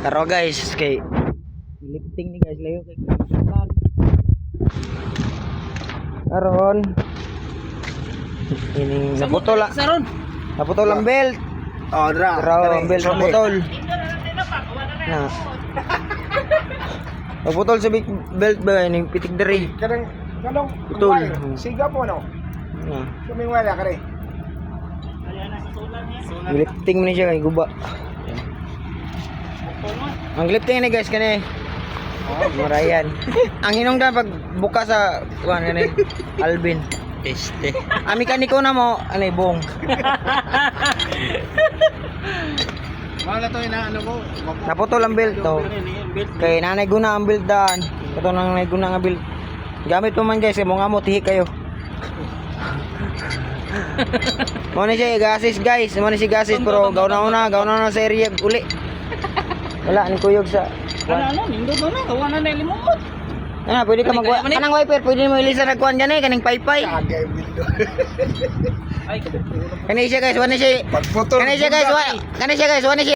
Taro guys, kay lifting ni guys layo kay kusukan. Karon ini naputol la. Naputol ang belt. Oh, dra. Ang belt naputol. Na. Naputol sa belt ba ini pitik diri. Kanang Putol. Siga po no. Na. Kaming wala kare. Lifting mo ni siya kay guba. Ang lifting ni guys kani. Murayan. Ang hinungdan pag buka sa kuan kani Alvin. Este. Ami kaniko na mo anay bong. Wala to ina ano ko. Naputol ang belt to. Kay nanay guna ang belt daan. Kato nang nanay guna nga belt. Gamit mo man guys, mo nga mo tihi kayo. Mo ni siya gasis guys, mo ni si gasis pero gaw na sa area uli. Wala ni kuyog sa. Ano, nindot na, gawa na limot. Pwede ka magwa. Kanang wiper, pwede mo ilisa na kuan gani kaning paypay. Kagay bildo. Ay, Kani siya guys, wani siya. Pagputol. Kani siya guys, wani siya.